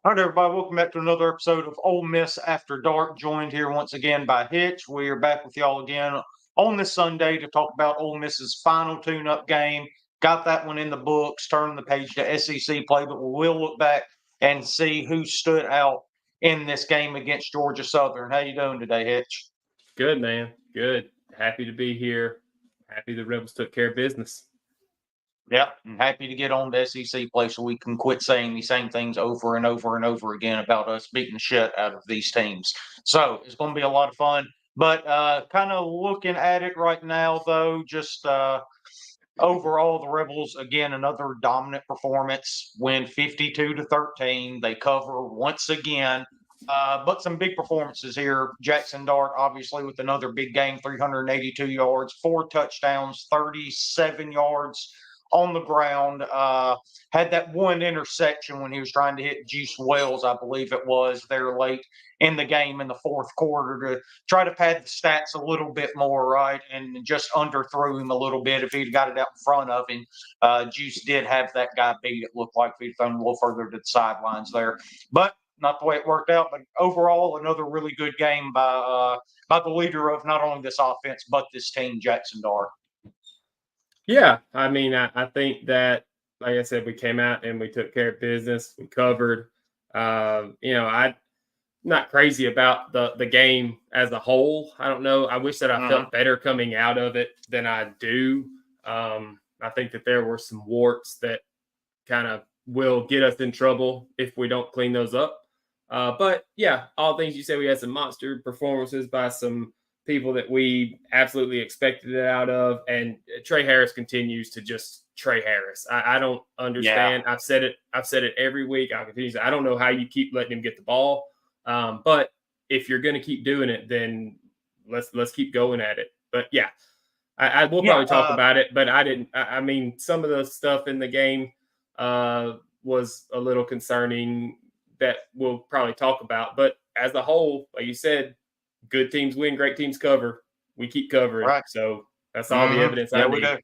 All right, everybody, welcome back to another episode of Ole Miss After Dark, joined here once again by Hitch. We are back with y'all again on this Sunday to talk about Ole Miss's final tune-up game. Got that one in the books, turning the page to SEC play, but we will look back and see who stood out in this game against Georgia Southern. How you doing today, Hitch? Good, man. Good. Happy to be here. Happy the Rebels took care of business. Yep, I'm happy to get on to SEC play so we can quit saying the same things over and over and over again about us beating the shit out of these teams. So it's going to be a lot of fun. But kind of looking at it right now, though, just overall, the Rebels, again, another dominant performance, win 52-13. They cover once again. But some big performances here. Jackson Dart, obviously, with another big game, 382 yards, 4 touchdowns, 37 yards on the ground. Had that one interception when he was trying to hit Juice Wells, I believe it was, there late in the game in the fourth quarter to try to pad the stats a little bit more, right? And just underthrew him a little bit. If he'd got it out in front of him, Juice did have that guy beat, it looked like, if he'd thrown a little further to the sidelines there. But not the way it worked out. But overall, another really good game by the leader of not only this offense, but this team, Jackson Dart. Yeah, I mean, I think that, like I said, we came out and we took care of business. We covered. I'm not crazy about the game as a whole. I don't know. I wish that I felt better coming out of it than I do. I think that there were some warts that kind of will get us in trouble if we don't clean those up. But yeah, all things you said, we had some monster performances by some people that we absolutely expected it out of. And Trey Harris continues to just Trey Harris. I don't understand. Yeah. I've said it every week. I continue to say, I don't know how you keep letting him get the ball. But if you're going to keep doing it, then let's keep going at it. But yeah, I will probably talk about it, but I mean, some of the stuff in the game was a little concerning that we'll probably talk about. But as a whole, like you said, good teams win, great teams cover. We keep covering. Right. So that's all the evidence I need. We do.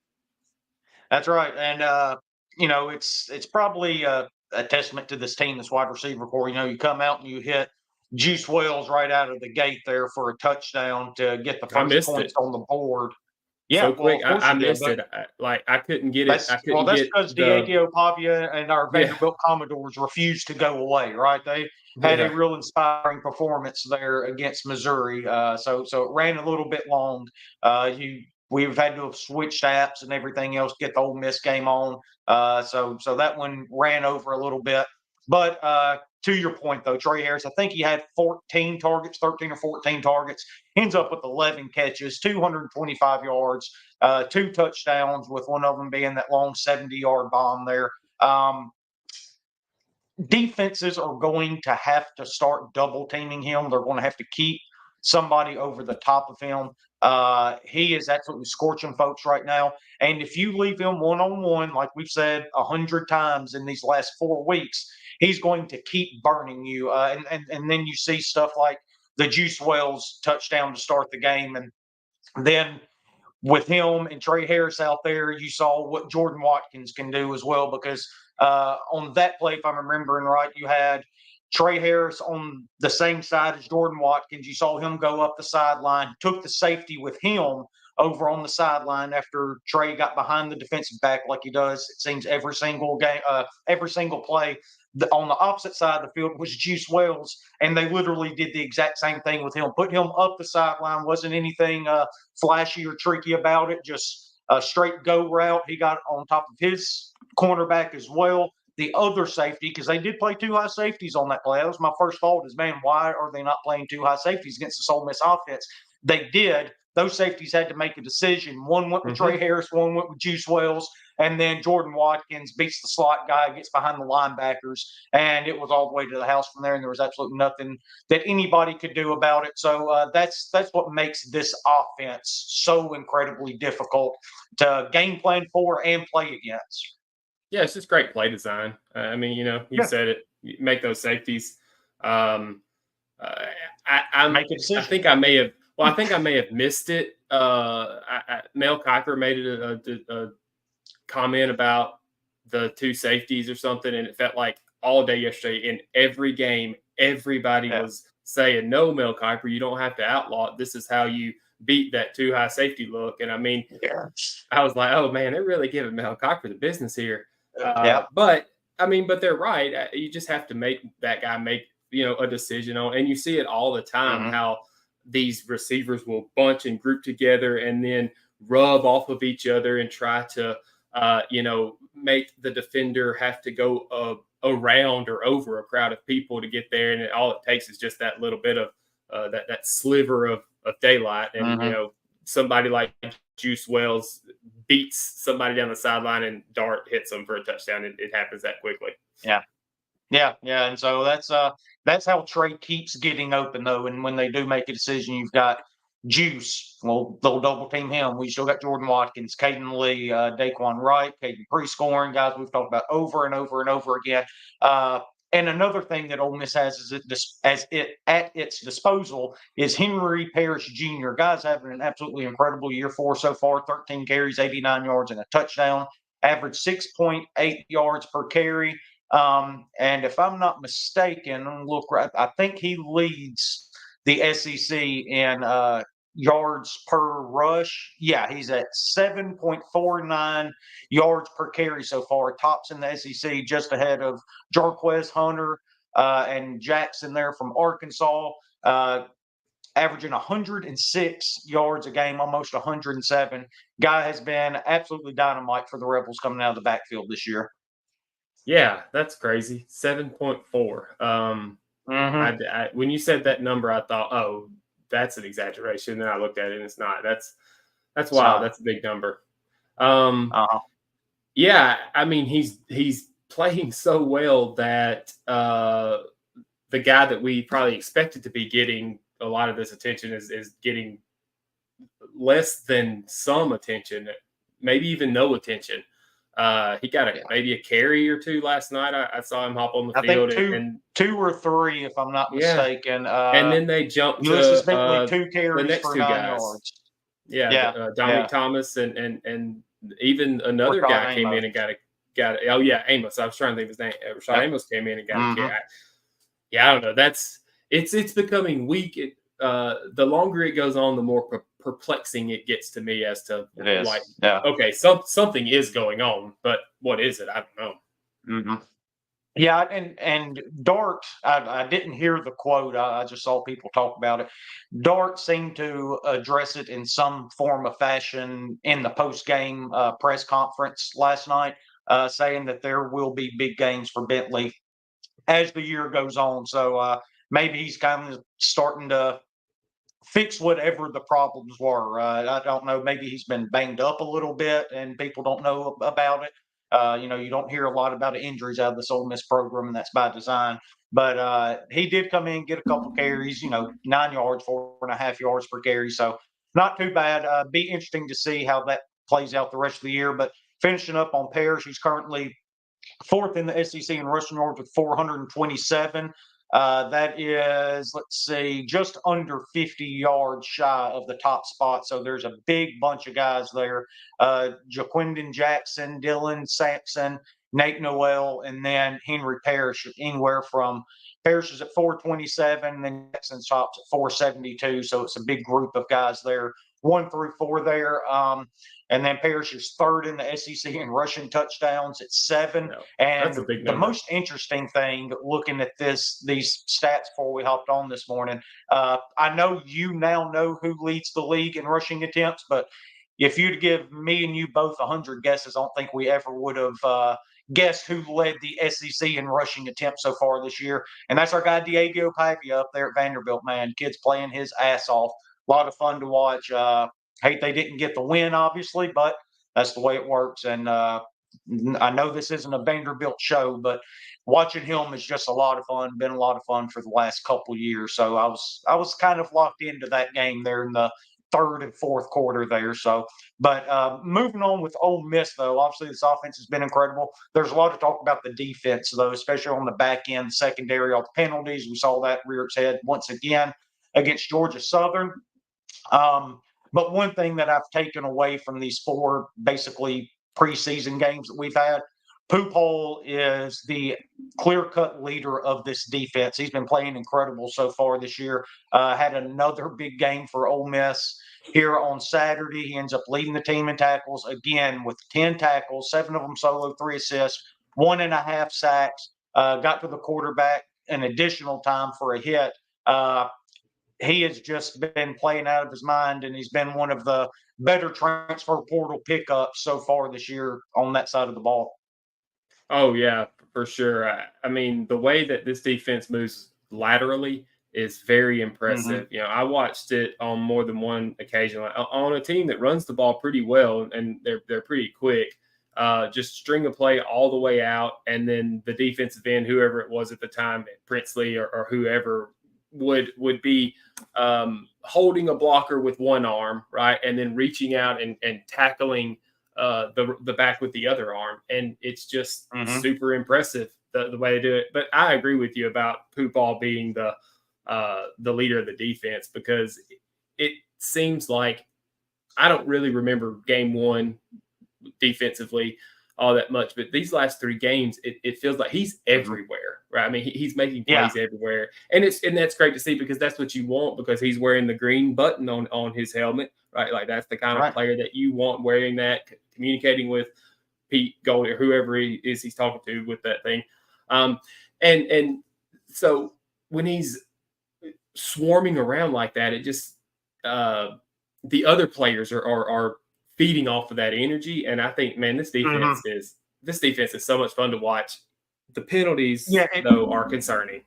That's right. And, it's probably a testament to this team, this wide receiver core. You come out and you hit Juice Wells right out of the gate there for a touchdown to get the first points on the board. Yeah, so quick, I missed it. I couldn't get it. That's because Diego Pavia and our Vanderbilt Commodores refused to go away, right? They had a real inspiring performance there against Missouri. So it ran a little bit long. We've had to have switched apps and everything else, get the Ole Miss game on. So that one ran over a little bit. But to your point, though, Trey Harris, I think he had 13 or 14 targets, ends up with 11 catches, 225 yards, 2 touchdowns, with one of them being that long 70-yard bomb there. Defenses are going to have to start double teaming him. They're going to have to keep somebody over the top of him. He is absolutely scorching folks right now. And if you leave him one-on-one, like we've said 100 times in these last 4 weeks, he's going to keep burning you. And then you see stuff like the Juice Wells touchdown to start the game. And then with him and Trey Harris out there, you saw what Jordan Watkins can do as well, because on that play, if I'm remembering right, you had Trey Harris on the same side as Jordan Watkins. You saw him go up the sideline, took the safety with him over on the sideline after Trey got behind the defensive back like he does, it seems, every single game, every single play. On the opposite side of the field was Juice Wells, and they literally did the exact same thing with him. Put him up the sideline. Wasn't anything flashy or tricky about it, just a straight go route. He got on top of his cornerback as well. The other safety, because they did play 2 high safeties on that play. That was my first thought is, man, why are they not playing 2 high safeties against the Ole Miss offense? They did. Those safeties had to make a decision. One went with Trey Harris, one went with Juice Wells, and then Jordan Watkins beats the slot guy, gets behind the linebackers, and it was all the way to the house from there, and there was absolutely nothing that anybody could do about it. So that's what makes this offense so incredibly difficult to game plan for and play against. Yeah, it's just great play design. I mean, you said it. You make those safeties. I think I may have. Well, I think I may have missed it. Mel Kiper made a comment about the 2 safeties or something, and it felt like all day yesterday. In every game, everybody Yeah. was saying, "No, Mel Kiper, you don't have to outlaw it. This is how you beat that too high safety look." And I mean, Yeah. I was like, "Oh man, they're really giving Mel Kiper the business here." Yeah. But I mean, but they're right. You just have to make that guy make a decision on, and you see it all the time Hmm. how these receivers will bunch and group together and then rub off of each other and try to make the defender have to go around or over a crowd of people to get there, and all it takes is just that little bit of that sliver of daylight, and Hmm. somebody like Juice Wells beats somebody down the sideline and Dart hits them for a touchdown. It happens that quickly. Yeah. Yeah, yeah, and so that's how Trey keeps getting open though. And when they do make a decision, you've got Juice. Well, they'll double team him. We still got Jordan Watkins, Caden Lee, Daquan Wright, Caden pre-scoring guys we've talked about over and over and over again. Uh, and another thing that Ole Miss has is as it at its disposal is Henry Parrish Jr. Guys having an absolutely incredible year for so far. 13 carries, 89 yards, and a touchdown. Average 6.8 yards per carry. And if I'm not mistaken, look, I think he leads the SEC in yards per rush. Yeah, he's at 7.49 yards per carry so far. Tops in the SEC, just ahead of Jarquez Hunter and Jackson there from Arkansas. Averaging 106 yards a game, almost 107. Guy has been absolutely dynamite for the Rebels coming out of the backfield this year. Yeah, that's crazy. 7.4. Hmm. When you said that number, I thought, oh, that's an exaggeration. Then I looked at it and it's not. That's wild. So, That's a big number. Um, uh yeah, I mean he's playing so well that the guy that we probably expected to be getting a lot of this attention is getting less than some attention, maybe even no attention. He got yeah. maybe a carry or two last night. I saw him hop on the I think field two, and two or three, if I'm not yeah, mistaken. and then they jumped Ulysses to Bentley, two the carries next for two 9 yards. guys. Yeah, Yeah, Dominic yeah. Thomas and even another Rashad guy came Amos. in and got oh yeah, Amos. I was trying to think of his name. Rashad Yep. Amos came in and got a kick. Hmm. Yeah, I don't know. It's becoming weak. The longer it goes on, the more perplexing it gets to me as to It is. like, Yeah. okay, something is going on, but what is it? I don't know. Hmm. Yeah, and Dart, I didn't hear the quote. I just saw people talk about it. Dart seemed to address it in some form of fashion in the post game press conference last night, saying that there will be big gains for Bentley as the year goes on. So maybe he's kind of starting to fix whatever the problems were. I don't know. Maybe he's been banged up a little bit, and people don't know about it. You don't hear a lot about injuries out of this Ole Miss program, and that's by design. But he did come in, get a couple carries. 9 yards, 4.5 yards per carry. So not too bad. Be interesting to see how that plays out the rest of the year. But finishing up on Parrish, he's currently fourth in the SEC in rushing yards with 427. That is, let's see, just under 50 yards shy of the top spot. So there's a big bunch of guys there. Jaquindon Jackson, Dylan Sampson, Nate Noel, and then Henry Parrish, anywhere from Parrish is at 427, then Jackson stops at 472. So it's a big group of guys there, 1 through 4 there. And then Parrish is third in the SEC in rushing touchdowns at 7. No, that's And a big the number. most interesting thing, looking at these stats before we hopped on this morning, I know you now know who leads the league in rushing attempts, but if you'd give me and you both 100 guesses, I don't think we ever would have guessed who led the SEC in rushing attempts so far this year. And that's our guy Diego Pavia up there at Vanderbilt. Man, kid's playing his ass off. A lot of fun to watch. Hate they didn't get the win, obviously, but that's the way it works. And I know this isn't a Vanderbilt show, but watching him is just a lot of fun. Been a lot of fun for the last couple years. So I was kind of locked into that game there in the third and fourth quarter there. So, but moving on with Ole Miss though, obviously this offense has been incredible. There's a lot of talk about the defense though, especially on the back end, secondary, all the penalties. We saw that rear its head once again against Georgia Southern. Um, but one thing that I've taken away from these four basically preseason games that we've had, Poophole is the clear-cut leader of this defense. He's been playing incredible so far this year. Had another big game for Ole Miss here on Saturday. He ends up leading the team in tackles again with 10 tackles, 7 of them solo, 3 assists, 1.5 sacks. Got to the quarterback an additional time for a hit. He has just been playing out of his mind, and he's been one of the better transfer portal pickups so far this year on that side of the ball. Oh yeah, for sure. I mean, the way that this defense moves laterally is very Mm-hmm. impressive. I watched it on more than one occasion on a team that runs the ball pretty well, and they're pretty quick. Just string a play all the way out, and then the defensive end, whoever it was at the time, Princely or whoever, would be holding a blocker with one arm, right, and then reaching out and tackling the back with the other arm, and it's just Mm-hmm. super impressive the way they do it. But I agree with you about Poopall being the leader of the defense, because it seems like I don't really remember game one defensively all that much, but these last 3 games, it feels like he's Mm-hmm. everywhere, right? I mean, he's making Yeah. plays everywhere, and that's great to see, because that's what you want, because he's wearing the green button on his helmet, right? Like, that's the kind of Right. player that you want wearing that, communicating with Pete Goldie or whoever he's talking to with that thing. Um, and so when he's swarming around like that, it just the other players are feeding off of that energy. And I think, man, Mm-hmm. this defense is so much fun to watch. The penalties, Yeah. though, are concerning.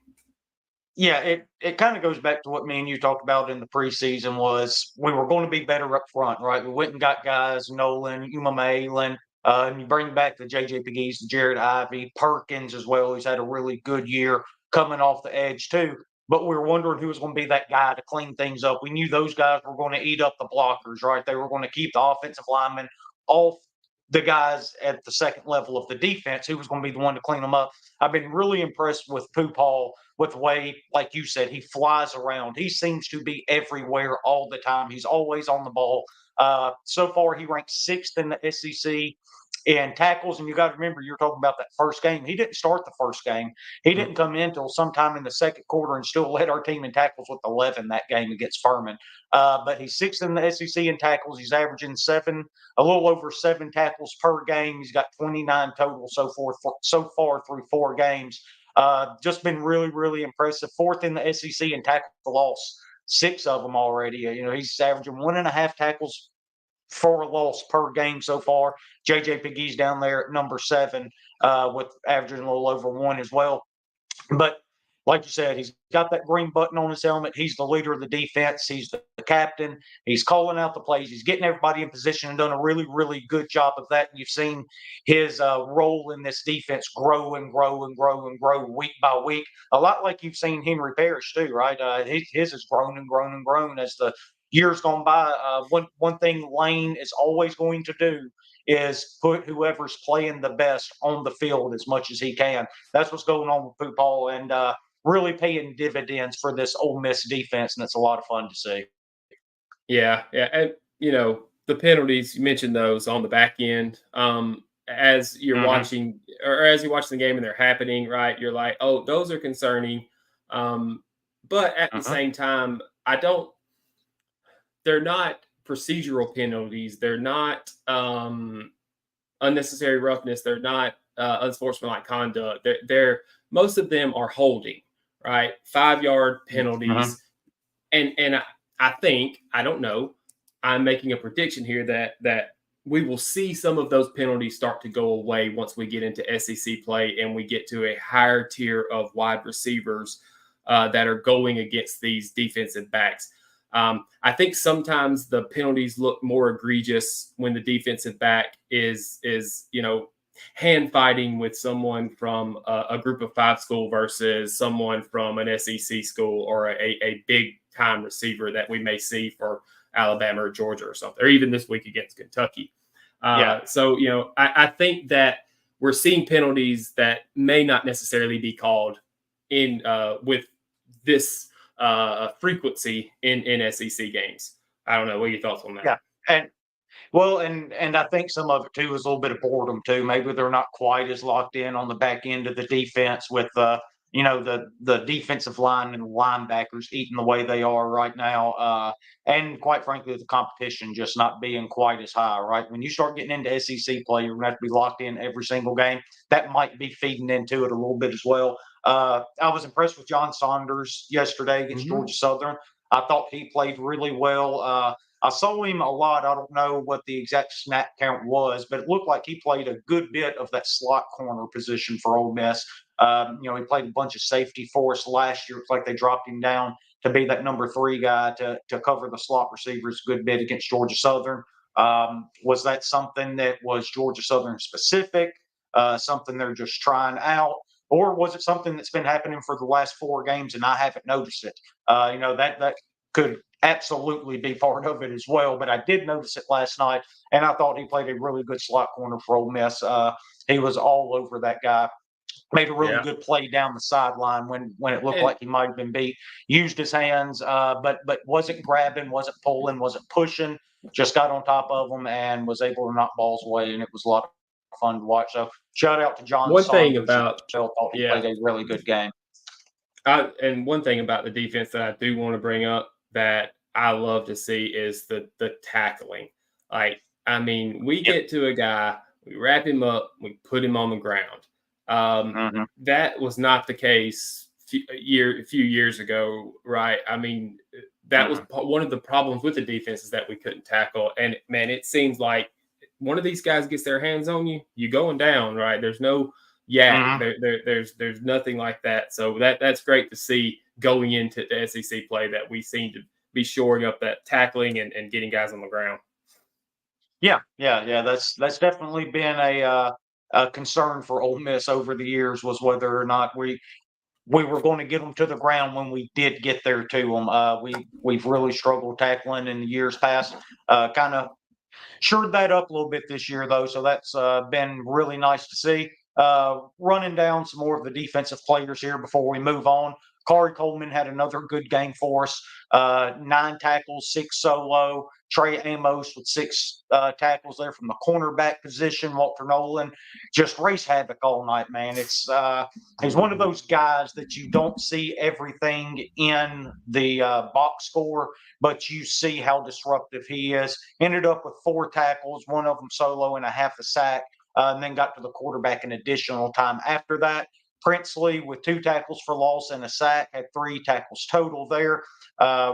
Yeah, it kind of goes back to what me and you talked about in the preseason was we were going to be better up front, right? We went and got guys, Nolan, Malin, and you bring back the JJ McGee's, Jared Ivey, Perkins as well, who's had a really good year coming off the edge too. But we were wondering who was going to be that guy to clean things up. We knew those guys were going to eat up the blockers, right? They were going to keep the offensive linemen off the guys at the second level of the defense. Who was going to be the one to clean them up? I've been really impressed with Poopall with the way, like you said, he flies around. He seems to be everywhere all the time. He's always on the ball. So far, he ranks 6th in the SEC in tackles. And you got to remember, you're talking about that first game. He didn't start the first game. He Mhm. didn't come in until sometime in the second quarter and still led our team in tackles with 11 that game against Furman. But he's 6th in the SEC in tackles. He's averaging a little over 7 tackles per game. He's got 29 total so far through 4 games. Just been really, really impressive. 4th in the SEC in tackle loss, 6 of them already. He's averaging 1.5 tackles for a loss per game so far. JJ McGee's down there at number 7 with averaging a little over 1 as well. But like you said, he's got that green button on his helmet. He's the leader of the defense. He's the captain. He's calling out the plays. He's getting everybody in position and done a really, really good job of that. And you've seen his role in this defense grow and grow and grow and grow week by week. A lot like you've seen Henry Parrish too, right? His has grown and grown and grown as the years gone by. One thing Lane is always going to do is put whoever's playing the best on the field as much as he can. That's what's going on with Poopall, and really paying dividends for this Ole Miss defense, and it's a lot of fun to see. Yeah, yeah, and the penalties, you mentioned those on the back end. As you're Mm-hmm. watching, or as you watch the game and they're happening, right? You're like, oh, those are concerning. Um, but at the Mm-hmm. same time, I don't. They're not procedural penalties. They're not unnecessary roughness. They're not unsportsmanlike conduct. They're most of them are holding, right? 5-yard Mm-hmm. penalties, and I think, I don't know, I'm making a prediction here that we will see some of those penalties start to go away once we get into SEC play and we get to a higher tier of wide receivers that are going against these defensive backs. I think sometimes the penalties look more egregious when the defensive back is hand fighting with someone from a group of 5 school versus someone from an SEC school, or a big time receiver that we may see for Alabama or Georgia or something, or even this week against Kentucky. Yeah. So I think that we're seeing penalties that may not necessarily be called in with this frequency in SEC games. I don't know. What are your thoughts on that? Yeah. And Well, and I think some of it too is a little bit of boredom too. Maybe they're not quite as locked in on the back end of the defense with the defensive line and the linebackers eating the way they are right now. And quite frankly, the competition just not being quite as high, right? When you start getting into SEC play, you're gonna have to be locked in every single game. That might be feeding into it a little bit as well. I was impressed with John Saunders yesterday against Hmm. Georgia Southern. I thought he played really well. I saw him a lot. I don't know what the exact snap count was, but it looked like he played a good bit of that slot corner position for Ole Miss. He played a bunch of safety for us last year. It's like they dropped him down to be that number 3 guy to cover the slot receivers a good bit against Georgia Southern. Was that something that was Georgia Southern specific? Something they're just trying out? Or was it something that's been happening for the last 4 games and I haven't noticed it? That could absolutely be part of it as well. But I did notice it last night, and I thought he played a really good slot corner for Ole Miss. He was all over that guy. Made a really Yeah. good play down the sideline when it looked And like he might have been beat. Used his hands, but wasn't grabbing, wasn't pulling, wasn't pushing. Just got on top of them and was able to knock balls away, and it was a lot of fun to watch. So shout out to John one thing Saunders. about, Thought he yeah, played a really good game. and one thing about the defense that I do want to bring up that I love to see is the tackling. Like, I mean, we Yep. get to a guy, we wrap him up, we put him on the ground. Mm-hmm. That was not the case a few years ago, right? I mean, that was Mm-hmm. one of the problems with the defense is that we couldn't tackle. And man, it seems like one of these guys gets their hands on you, you going down, right? There's no yak. Mm-hmm. There's nothing like that. So that's great to see going into the SEC play that we seem to be shoring up that tackling and getting guys on the ground. Yeah. That's definitely been a concern for Ole Miss over the years was whether or not we were going to get them to the ground when we did get there to them. We've really struggled tackling in the years past. Kind of shored that up a little bit this year, though, so that's been really nice to see. Running down some more of the defensive players here before we move on. Corey Coleman had another good game for us. 9 tackles, 6 solo. Trey Amos with 6 tackles there from the cornerback position. Walter Nolan just race havoc all night, man. He's one of those guys that you don't see everything in the box score, but you see how disruptive he is. Ended up with 4 tackles, one of them solo and a half a sack, and then got to the quarterback in additional time after that. Princely with 2 tackles for loss and a sack, had 3 tackles total there.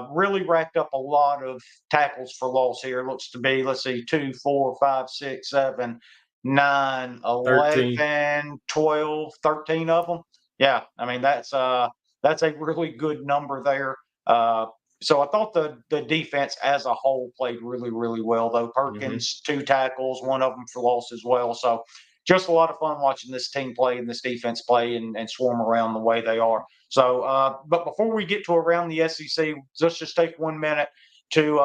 Really racked up a lot of tackles for loss here. Looks to be, let's see, 2, 4, 5, 6, 7, 9, 13. 11, 12, 13 of them. Yeah, I mean that's a really good number there. So I thought the defense as a whole played really, really well, though. Hmm. Perkins, 2 tackles, one of them for loss as well. So just a lot of fun watching this team play and this defense play and swarm around the way they are. So, but before we get to around the SEC, let's just take 1 minute to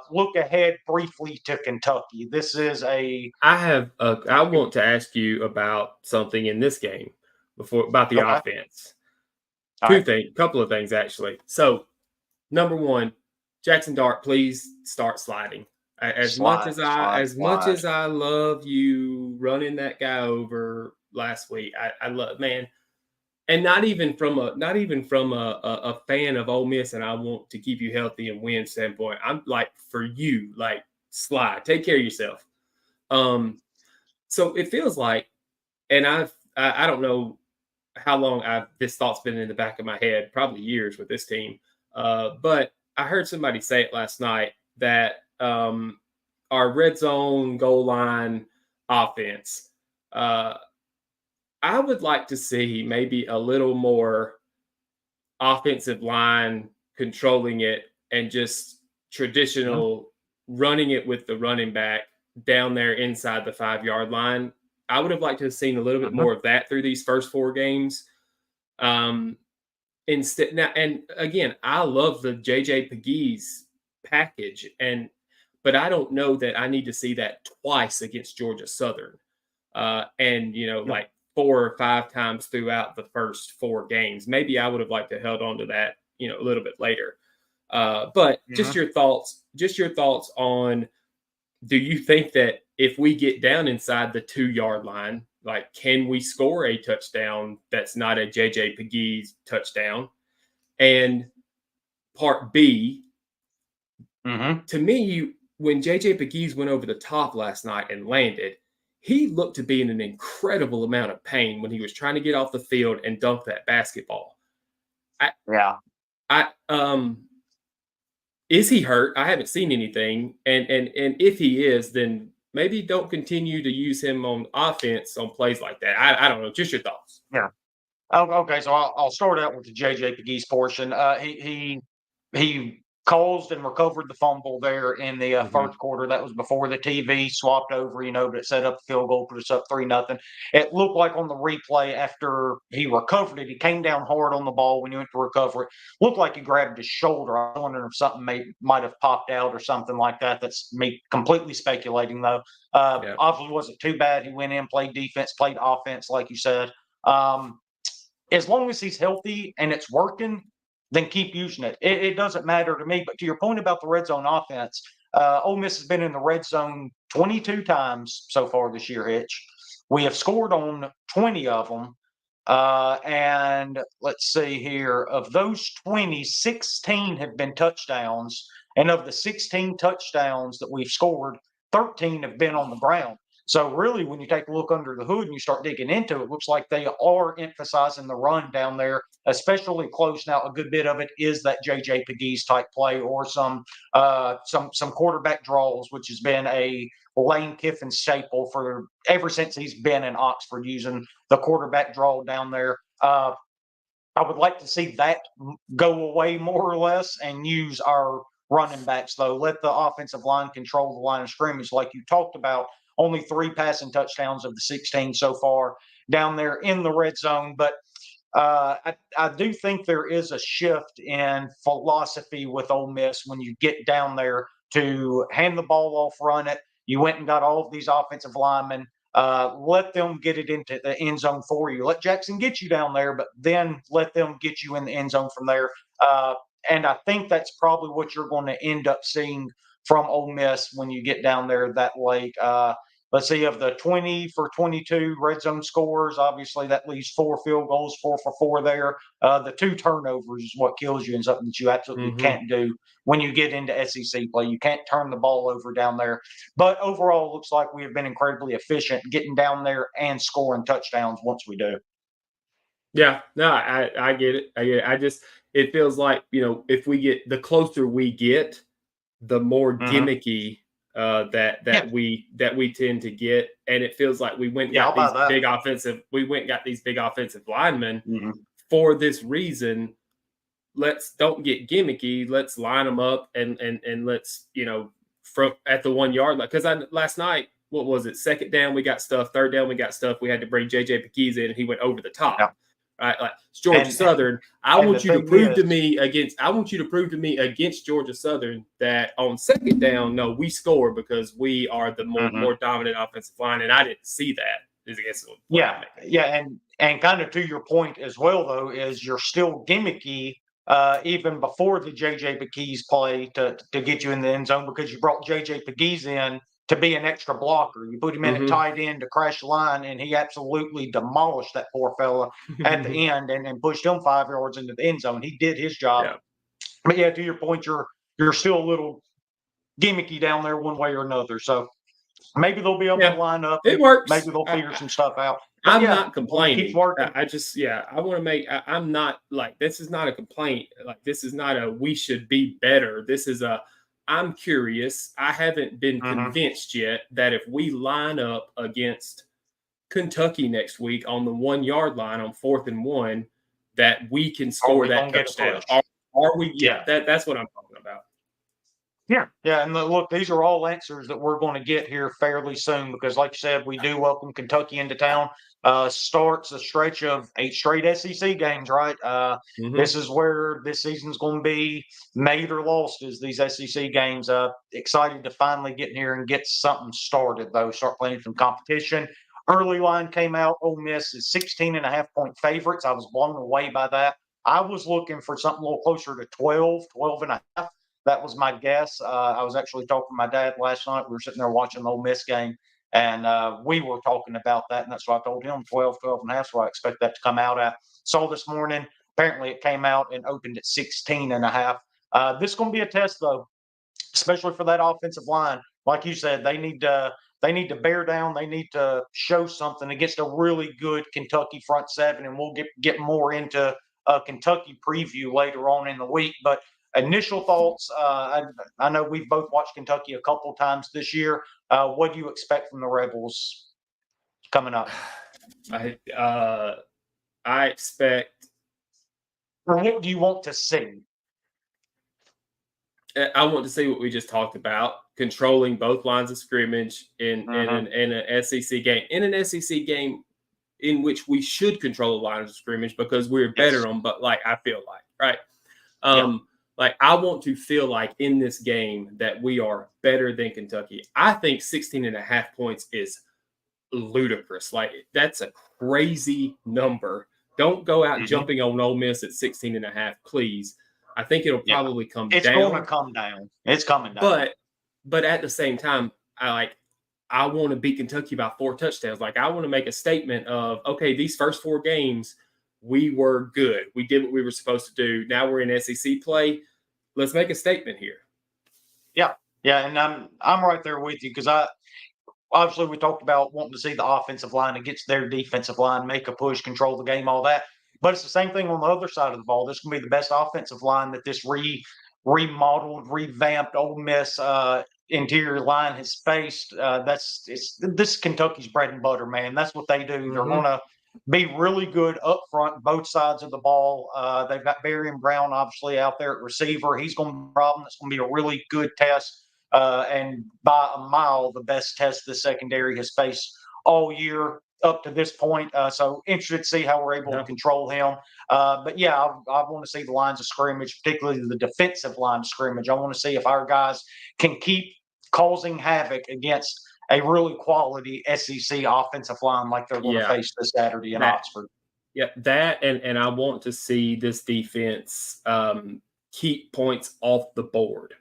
look ahead briefly to Kentucky. This is a I want to ask you about something in this game before about the okay. offense. All right. Couple of things actually. So number one, Jackson Dart, please start sliding. As much Slide, as I slide, as much slide. as I love you running that guy over last week, I love, man, and not even from a fan of Ole Miss, and I want to keep you healthy and win standpoint. I'm like, for you, like, slide, take care of yourself. So it feels like, and I don't know how long this thought's been in the back of my head, probably years with this team. But I heard somebody say it last night that our red zone goal line offense, I would like to see maybe a little more offensive line controlling it and just Mhm, traditional running it with the running back down there inside the 5 yard line. I would have liked to have seen a little bit mhm, more of that through these first 4 games. Um, Instead now, and again, I love the JJ Pegues package, but I don't know that I need to see that twice against Georgia Southern, and yeah, like 4 or 5 times throughout the first 4 games. Maybe I would have liked to held on to that, a little bit later. But mhm. just your thoughts on do you think that if we get down inside the 2-yard line, like, can we score a touchdown that's not a JJ Pegues touchdown? And part B, to me, when JJ Pegues went over the top last night and landed, he looked to be in an incredible amount of pain when he was trying to get off the field and dunk that basketball. Yeah. Is he hurt? I haven't seen anything. And if he is, then maybe don't continue to use him on offense on plays like that. I don't know. Just your thoughts. Yeah. Oh, okay, so I'll start out with the JJ Pegues portion. He caused and recovered the fumble there in the first quarter. That was before the TV swapped over, but it set up the field goal, put us up 3-0. It looked like on the replay after he recovered it, he came down hard on the ball when he went to recover it. Looked like he grabbed his shoulder. I was wondering if something might have popped out or something like that. That's me completely speculating, though. Obviously, wasn't too bad. He went in, played defense, played offense, like you said. As long as he's healthy and it's working, then keep using it. It doesn't matter to me. But to your point about the red zone offense, Ole Miss has been in the red zone 22 times so far this year, Hitch. We have scored on 20 of them. And let's see here. Of those 20, 16 have been touchdowns. And of the 16 touchdowns that we've scored, 13 have been on the ground. So really, when you take a look under the hood and you start digging into it, it looks like they are emphasizing the run down there, especially close. Now, a good bit of it is that JJ Pegues type play or some quarterback draws, which has been a Lane Kiffin staple for ever since he's been in Oxford, using the quarterback draw down there. I would like to see that go away more or less and use our running backs, though. Let the offensive line control the line of scrimmage like you talked about. Only 3 passing touchdowns of the 16 so far down there in the red zone. But I do think there is a shift in philosophy with Ole Miss when you get down there to hand the ball off, run it. You went and got all of these offensive linemen. Let them get it into the end zone for you. Let Jackson get you down there, but then let them get you in the end zone from there. And I think that's probably what you're going to end up seeing from Ole Miss when you get down there that late. Let's see, of the 20 for 22 red zone scores, obviously that leaves 4 field goals, 4 for 4 there. The 2 turnovers is what kills you and something that you absolutely can't do when you get into SEC play. You can't turn the ball over down there. But overall, it looks like we have been incredibly efficient getting down there and scoring touchdowns once we do. Yeah, no, I get it. It feels like, if we get, the closer we get, the more gimmicky that we tend to get, and it feels like we went and got these big offensive linemen for this reason. Don't get gimmicky. Let's line them up and let's from at the 1 yard line. Because last night, what was it? Second down we got stuff. Third down we got stuff. We had to bring JJ Pegues in, and he went over the top. Yeah. Right, like Georgia Southern. I want you to prove to me against Georgia Southern that on second down, no, we score because we are the more dominant offensive line, and I didn't see that against them. Yeah, and kind of to your point as well, though, is you're still gimmicky even before the JJ Pegues play to get you in the end zone, because you brought JJ Pegues in to be an extra blocker. You put him in at tight end to crash the line, and he absolutely demolished that poor fella at the end and pushed him 5 yards into the end zone. He did his job. Yeah. But yeah, to your point, you're still a little gimmicky down there one way or another. So maybe they'll be able to line up. It works. Maybe they'll figure some stuff out. But I'm not complaining. Keep working. I want to make. I'm not like, this is not a complaint. Like, this is not a we should be better. This is a, I'm curious. I haven't been convinced yet that if we line up against Kentucky next week on the 1 yard line on 4th and 1, that we can score that touchdown. Are we? Yeah, that's what I'm talking about. Yeah, and look, these are all answers that we're going to get here fairly soon, because, like you said, we do welcome Kentucky into town. Starts a stretch of 8 straight SEC games, right? This is where this season's going to be made or lost, is these SEC games. Excited to finally get in here and get something started, though. Start playing some competition. Early line came out. Ole Miss is 16.5-point favorites. I was blown away by that. I was looking for something a little closer to 12 and a half. That was my guess. I was actually talking to my dad last night. We were sitting there watching the Ole Miss game, and we were talking about that. And that's what I told him, 12 and a half. So I expect that to come out at. So this morning, apparently it came out and opened at 16 and a half. This is going to be a test, though, especially for that offensive line. Like you said, they need to bear down. They need to show something against a really good Kentucky front seven, and we'll get more into a Kentucky preview later on in the week. But initial thoughts. I know we've both watched Kentucky a couple times this year. What do you expect from the Rebels coming up? I expect. Or what do you want to see? I want to see what we just talked about: controlling both lines of scrimmage in an SEC game. In an SEC game, in which we should control the lines of scrimmage because we're better on. But I feel like right. Like I want to feel like in this game that we are better than Kentucky. I think 16 and a half points is ludicrous. Like that's a crazy number. Don't go out jumping on Ole Miss at 16 and a half, please. I think it'll probably come down. It's going to come down. It's coming down. But at the same time, I want to beat Kentucky by 4 touchdowns. Like I want to make a statement of, okay, these first 4 games, we were good. We did what we were supposed to do. Now we're in SEC play. Let's make a statement here. Yeah, and I'm right there with you because obviously we talked about wanting to see the offensive line against their defensive line, make a push, control the game, all that. But it's the same thing on the other side of the ball. This is going to be the best offensive line that this remodeled, revamped Ole Miss interior line has faced. This Kentucky's bread and butter, man. That's what they do. They're going to be really good up front, both sides of the ball. They've got Barian Brown, obviously, out there at receiver. He's going to be a problem. It's going to be a really good test. And by a mile, the best test the secondary has faced all year up to this point. So interested to see how we're able to control him. But yeah, I want to see the lines of scrimmage, particularly the defensive line of scrimmage. I want to see if our guys can keep causing havoc against a really quality SEC offensive line like they're going to face this Saturday in Oxford. Yeah, that and I want to see this defense keep points off the board,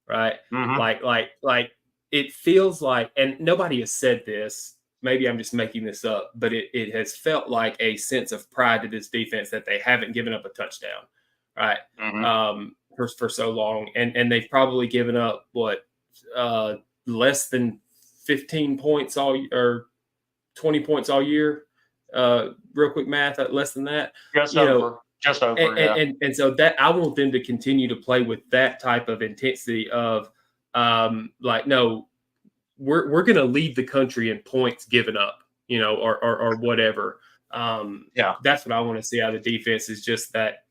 right? Like it feels like, and nobody has said this. Maybe I'm just making this up, but it has felt like a sense of pride to this defense that they haven't given up a touchdown, right? For so long, and they've probably given up less than 15 points or 20 points all year. Real quick math, less than that. Just over. And so that I want them to continue to play with that type of intensity of no. We're going to lead the country in points given up, or whatever. That's what I want to see out of the defense is just that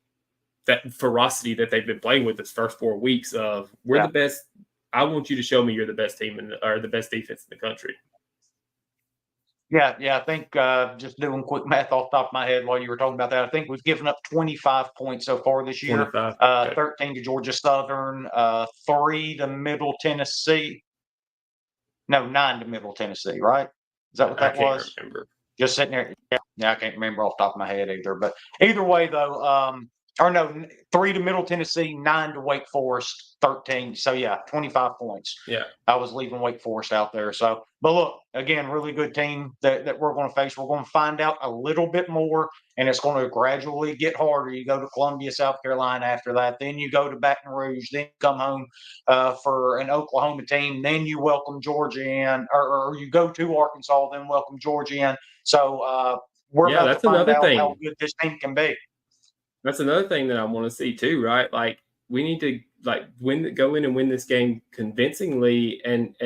ferocity that they've been playing with this first 4 weeks of we're the best. I want you to show me you're the best team or the best defense in the country. Yeah. I think just doing quick math off the top of my head while you were talking about that, I think we've given up 25 points so far this year. 13 to Georgia Southern, 3 to Middle Tennessee. No, 9 to Middle Tennessee, right? Is that what that was? I can't remember. Just sitting there. Yeah, I can't remember off the top of my head either. But either way, though, 3 to Middle Tennessee, 9 to Wake Forest, 13. So, 25 points. Yeah. I was leaving Wake Forest out there. So, but look, again, really good team that we're going to face. We're going to find out a little bit more, and it's going to gradually get harder. You go to Columbia, South Carolina after that. Then you go to Baton Rouge. Then you come home for an Oklahoma team. Then you welcome Georgia in, or you go to Arkansas, then welcome Georgia in. So, we're about to find out how good this team can be. That's another thing that I want to see too, right? Like we need to go in and win this game convincingly and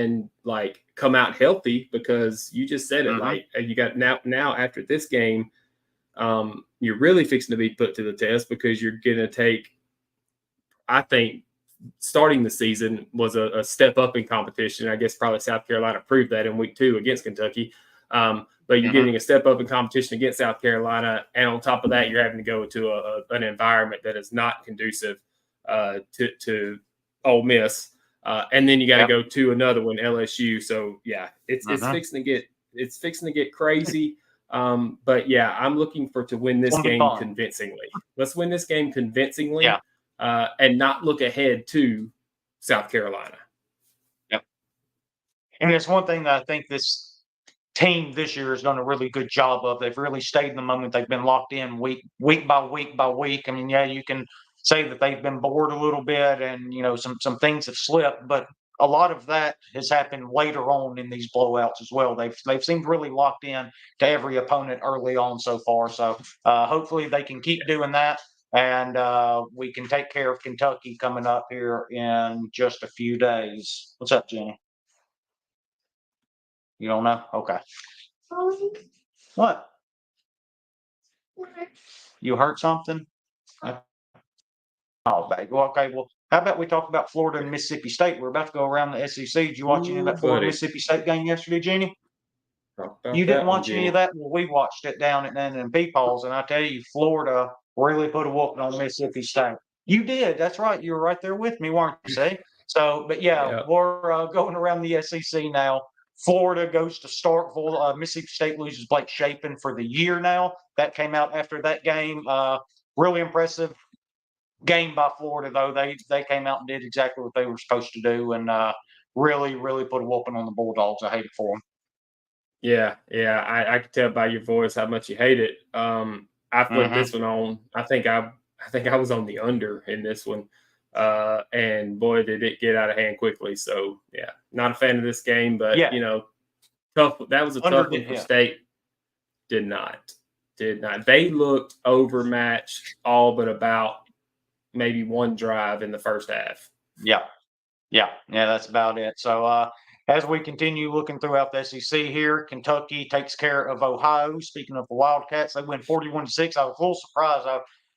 come out healthy because you just said it. Like you got now after this game, you're really fixing to be put to the test because you're going to take, I think, starting the season was a step up in competition. I guess probably South Carolina proved that in week 2 against Kentucky. But you're getting a step up in competition against South Carolina. And on top of that, you're having to go to an environment that is not conducive to Ole Miss. And then you got to go to another one, LSU. So, it's fixing to get crazy. But, I'm looking to win this game convincingly. Let's win this game convincingly and not look ahead to South Carolina. Yep. And it's one thing that I think this team this year has done a really good job of. They've really stayed in the moment. They've been locked in week by week by week. I mean, yeah, you can say that they've been bored a little bit, and some things have slipped, but a lot of that has happened later on in these blowouts as well. They've seemed really locked in to every opponent early on so far. So hopefully they can keep doing that, and we can take care of Kentucky coming up here in just a few days. What's up, Jenny? You don't know? Okay. What? You hurt something? Oh, baby. Well, okay. Well, how about we talk about Florida and Mississippi State? We're about to go around the SEC. Did you watch any of Ooh, that Florida buddy. Mississippi State game yesterday, Jenny? Talk about You didn't that one, watch any Jenny. of that? Well, we watched it down at Nan and Peepaws, and I tell you, Florida really put a whooping on Mississippi State. You did. That's right. You were right there with me, weren't you? See? So, but yeah, Yeah. we're going around the SEC now. Florida goes to Starkville. Mississippi State loses Blake Shapen for the year now. That came out after that game. Really impressive game by Florida, though. They came out and did exactly what they were supposed to do, and really, really put a whooping on the Bulldogs. I hate it for them. Yeah, I could tell by your voice how much you hate it. I flipped Mm-hmm. this one on. I think I was on the under in this one, and boy, did it get out of hand quickly. So yeah, not a fan of this game, but Yeah, tough. That was a under tough one did for hit. State. Did not. They looked overmatched all but about maybe one drive in the first half. Yeah, that's about it. So as we continue looking throughout the SEC here, Kentucky takes care of Ohio. Speaking of the Wildcats, they win 41-6. I was a little surprised.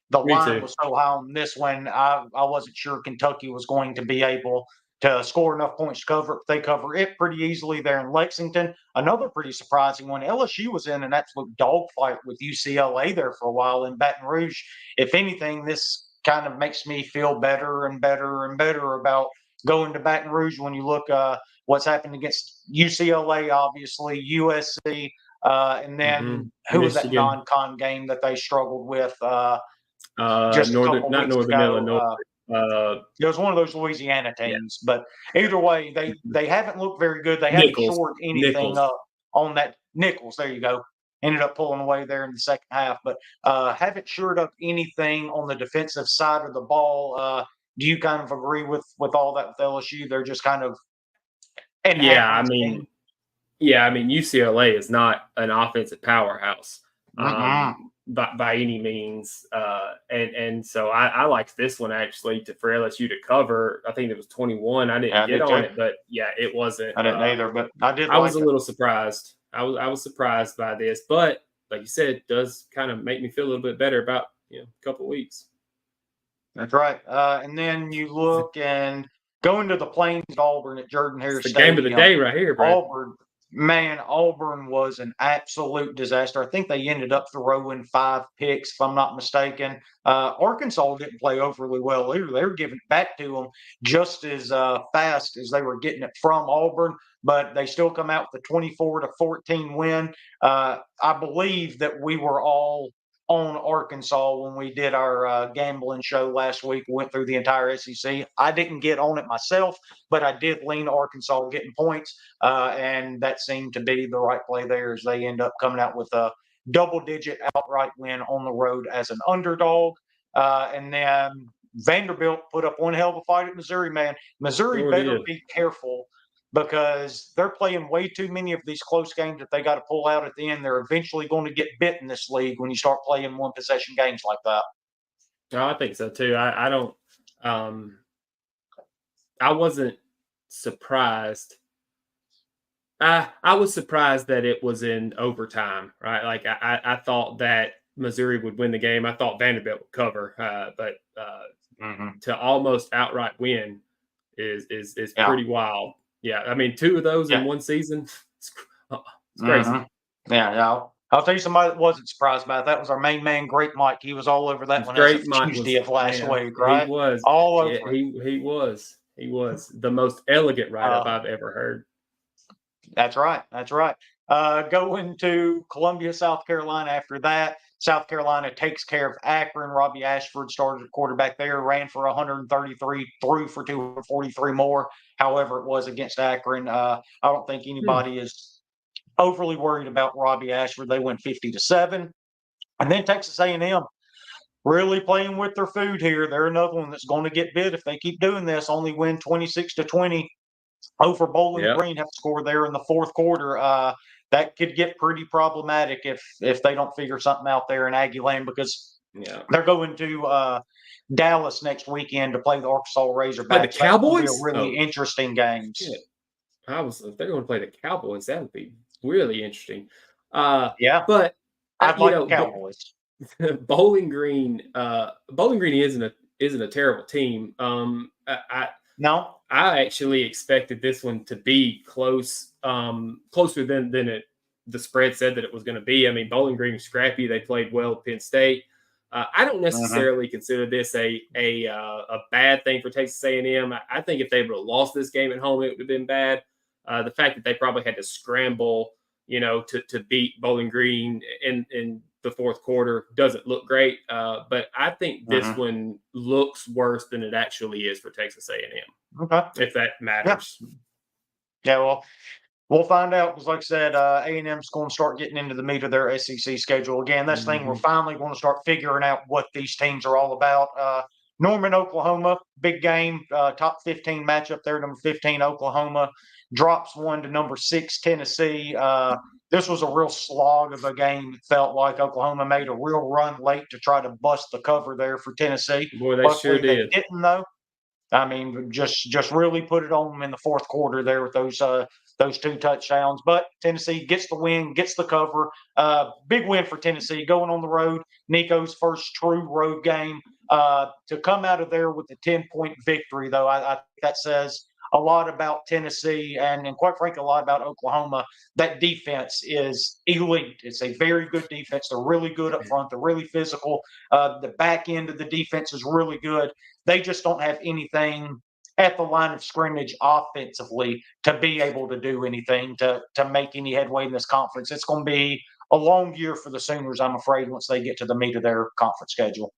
The Me line too. was so high on this one. I wasn't sure Kentucky was going to be able to score enough points to cover it. They cover it pretty easily there in Lexington. Another pretty surprising one. LSU was in an absolute dogfight with UCLA there for a while in Baton Rouge. If anything, this kind of makes me feel better and better and better about going to Baton Rouge when you look what's happened against UCLA, obviously, USC, and then who was that Michigan, non-con game that they struggled with just a Northern, couple not weeks Northern ago? Illinois. It was one of those Louisiana Yeah, teams, but either way, they haven't looked very good. They haven't Nichols, shored anything Nichols. up on that. Nichols, there you go. Ended up pulling away there in the second half, but haven't shored up anything on the defensive side of the ball. Do you kind of agree with all that with LSU? They're just kind of an Yeah, average team. UCLA is not an offensive powerhouse Mm-mm. by any means, and so I liked this one actually for LSU to cover. I think it was 21. I Yeah, didn't I get did on too. it, but yeah, it wasn't. I didn't either, but I did I was like a it. little surprised. I was surprised by this, but like you said, it does kind of make me feel a little bit better about a couple of weeks. That's right. And then you look and go into the Plains at Auburn at Jordan It's Hare the game of the Stadium. day right here, Brad. Auburn was an absolute disaster. I think they ended up throwing 5 picks, if I'm not mistaken. Arkansas didn't play overly well either. They were giving it back to them just as fast as they were getting it from Auburn, but they still come out with a 24-14 win. I believe that we were all on Arkansas when we did our gambling show last week. We went through the entire SEC. I didn't get on it myself, but I did lean Arkansas getting points, and that seemed to be the right play there as they end up coming out with a double-digit outright win on the road as an underdog. And then Vanderbilt put up one hell of a fight at Missouri, man. Missouri Sure better did. be careful because they're playing way too many of these close games that they got to pull out at the end. They're eventually going to get bit in this league when you start playing one possession games like that. No, I think so too. I don't. I wasn't surprised. I was surprised that it was in overtime, right? Like I thought that Missouri would win the game. I thought Vanderbilt would cover, but to almost outright win is Yeah. pretty wild. Yeah, I mean, 2 of those in one season. It's crazy. Yeah. I'll tell you somebody that wasn't surprised by it. That was our main man, Great Mike. He was all over that one as of Great Mike Tuesday of last week, he right? was. All Yeah, over it. he was the most elegant write-up I've ever heard. That's right. Going to Columbia, South Carolina after that. South Carolina takes care of Akron. Robbie Ashford started at quarterback there, ran for 133, threw for 243 more. However, it was against Akron. I don't think anybody is overly worried about Robbie Ashford. They win 50-7. And then Texas A&M really playing with their food here. They're another one that's going to get bit if they keep doing this. Only win 26-20 over Bowling Green. Have to score there in the fourth quarter. That could get pretty problematic if they don't figure something out there in Aggie Land, because they're going to Dallas next weekend to play the Arkansas Razorbacks. Play the Cowboys? That's going to be a really interesting game. If they're going to play the Cowboys, that would be really interesting. Yeah, but I'd like the Cowboys. Bowling Green isn't a terrible team. No, I actually expected this one to be close, closer than the spread said that it was going to be. I mean, Bowling Green was scrappy. They played well at Penn State. I don't necessarily consider this a bad thing for Texas A&M. I think if they would have lost this game at home, it would have been bad. The fact that they probably had to scramble, to beat Bowling Green in the fourth quarter doesn't look great. But I think this one looks worse than it actually is for Texas A&M. Okay, if that matters. Yeah, well, we'll find out, because, like I said, A&M's going to start getting into the meat of their SEC schedule again. This thing, we're finally going to start figuring out what these teams are all about. Norman, Oklahoma, big game, top 15 matchup there. Number 15, Oklahoma, drops one to number 6, Tennessee. This was a real slog of a game. It felt like Oklahoma made a real run late to try to bust the cover there for Tennessee. Boy, they sure did. They didn't, though. I mean, just really put it on them in the fourth quarter there with those 2 touchdowns. But Tennessee gets the win, gets the cover. Big win for Tennessee going on the road. Nico's first true road game. To come out of there with a 10-point victory, though, I think that says a lot about Tennessee and quite frankly, a lot about Oklahoma. That defense is elite. It's a very good defense. They're really good up front. They're really physical. The back end of the defense is really good. They just don't have anything at the line of scrimmage offensively to be able to do anything to make any headway in this conference. It's going to be a long year for the Sooners, I'm afraid, once they get to the meat of their conference schedule.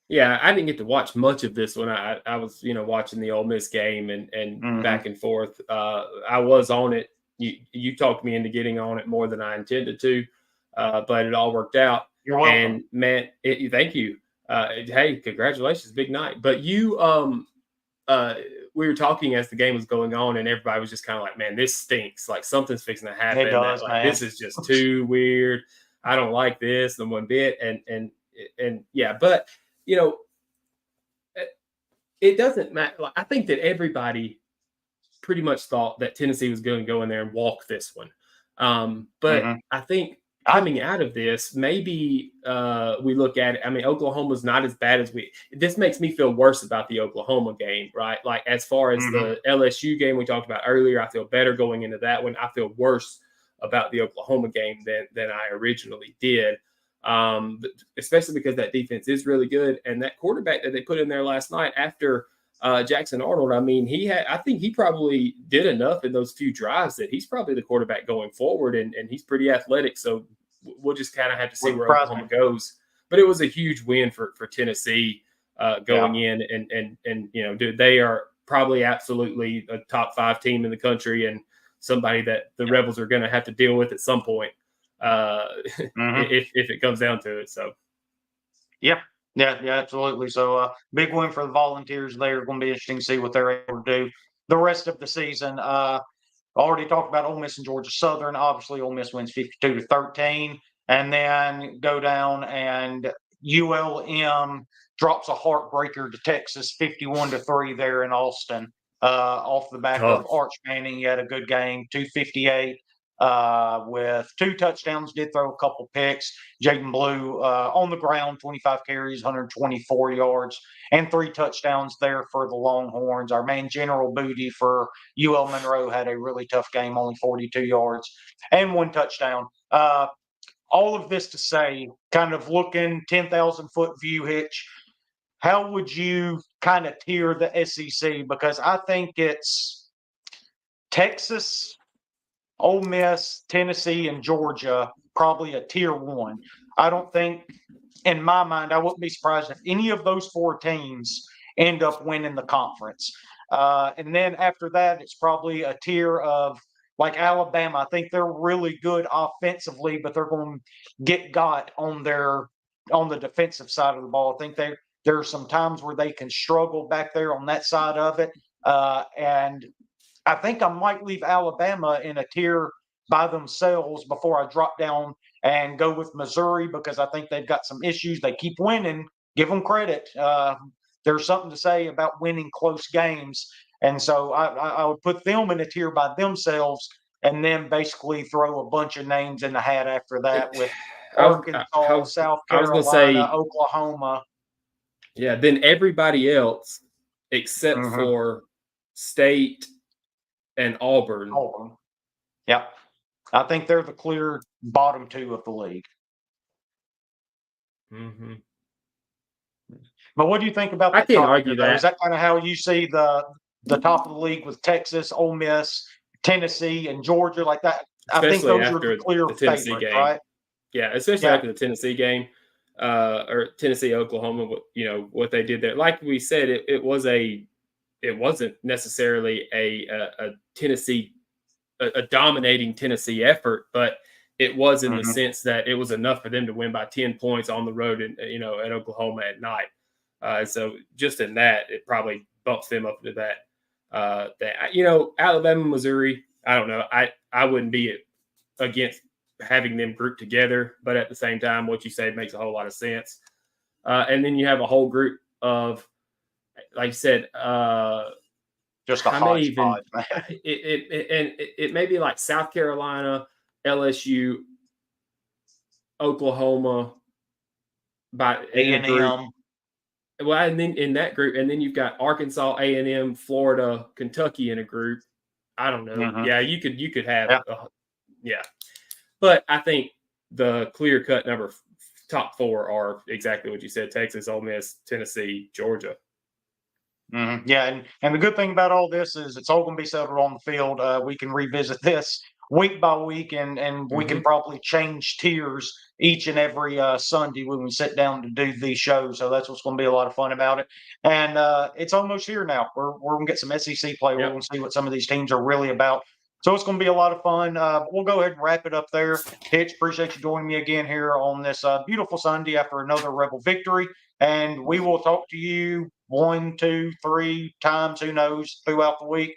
Yeah, I didn't get to watch much of this one. I was, watching the Ole Miss game and back and forth. I was on it. You talked me into getting on it more than I intended to, but it all worked out. You're welcome. And man, thank you. Hey, congratulations, big night. But we were talking as the game was going on, and everybody was just kind of like, "Man, this stinks. Like something's fixing to happen. It does, man. This is just too weird. I don't like this the one bit." And yeah, but it doesn't matter. Like, I think that everybody pretty much thought that Tennessee was going to go in there and walk this one. But I think coming out of this, maybe we look at it. I mean, Oklahoma's not as bad as this makes me feel worse about the Oklahoma game, right? Like as far as the LSU game we talked about earlier, I feel better going into that one. I feel worse about the Oklahoma game than I originally did. Especially because that defense is really good, and that quarterback that they put in there last night after Jackson Arnold, I mean, I think he probably did enough in those few drives that he's probably the quarterback going forward, and he's pretty athletic. So we'll just kind of have to see where Oklahoma goes. But it was a huge win for Tennessee going in, and dude, they are probably absolutely a top 5 team in the country, and somebody that the Rebels are going to have to deal with at some point. If it comes down to it. So yeah, absolutely. So big win for the Volunteers. They're going to be interesting to see what they're able to do the rest of the season. Already talked about Ole Miss and Georgia Southern. Obviously, Ole Miss wins 52-13, and then go down and ULM drops a heartbreaker to Texas 51-3 there in Austin. Off the back of Arch Manning, he had a good game, 258. With 2 touchdowns, did throw a couple picks. Jaden Blue on the ground, 25 carries, 124 yards, and 3 touchdowns there for the Longhorns. Our man General Booty for UL Monroe had a really tough game, only 42 yards and 1 touchdown. All of this to say, kind of looking 10,000-foot view, Hitch, how would you kind of tier the SEC? Because I think it's Texas, Ole Miss, Tennessee, and Georgia, probably a tier 1. I don't think, in my mind, I wouldn't be surprised if any of those 4 teams end up winning the conference. And then after that, it's probably a tier of like Alabama. I think they're really good offensively, but they're going to get got on the defensive side of the ball. I think there are some times where they can struggle back there on that side of it. And I think I might leave Alabama in a tier by themselves before I drop down and go with Missouri because I think they've got some issues. They keep winning. Give them credit. There's something to say about winning close games. And so I would put them in a tier by themselves and then basically throw a bunch of names in the hat after that with Arkansas, South I was going to Carolina, say, Oklahoma. yeah, then everybody else except for State and Auburn. Yep. I think they're the clear bottom 2 of the league. Mm-hmm. But what do you think about that? I can't argue that. Is that kind of how you see the top of the league with Texas, Ole Miss, Tennessee, and Georgia like that? Especially I think those are after the clear the Tennessee favorites, game, right? Yeah, especially after the Tennessee game, or Tennessee, Oklahoma. You know what they did there. Like we said, it wasn't necessarily a Tennessee, a dominating Tennessee effort, but it was in the sense that it was enough for them to win by 10 points on the road, and at Oklahoma at night. So just in that, it probably bumps them up to that. Alabama, Missouri. I don't know. I wouldn't be against having them grouped together, but at the same time, what you said makes a whole lot of sense. And then you have a whole group of, like you said, just a hodgepodge. It may be like South Carolina, LSU, Oklahoma, by A&M. Well, and then in that group, and then you've got Arkansas, A&M, Florida, Kentucky in a group. I don't know. Yeah, you could have, But I think the clear-cut top 4 are exactly what you said: Texas, Ole Miss, Tennessee, Georgia. Yeah, and the good thing about all this is it's all going to be settled on the field. We can revisit this week by week, and we can probably change tiers each and every Sunday when we sit down to do these shows. So that's what's going to be a lot of fun about it. And it's almost here now. We're going to get some SEC play. We're going to see what some of these teams are really about. So it's going to be a lot of fun. We'll go ahead and wrap it up there. Hitch, appreciate you joining me again here on this beautiful Sunday after another Rebel victory. And we will talk to you 1, 2, 3 times, who knows, throughout the week.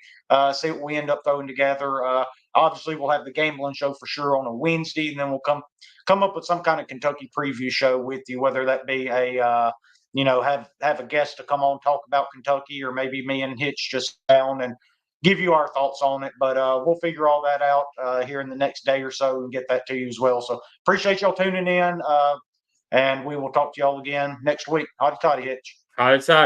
See what we end up throwing together. Obviously, we'll have the gambling show for sure on a Wednesday, and then we'll come up with some kind of Kentucky preview show with you, whether that be a have a guest to come on talk about Kentucky, or maybe me and Hitch just down and give you our thoughts on it. But we'll figure all that out here in the next day or so and get that to you as well. So appreciate y'all tuning in, and we will talk to y'all again next week. Hotty toddy, Hitch. Hotty toddy.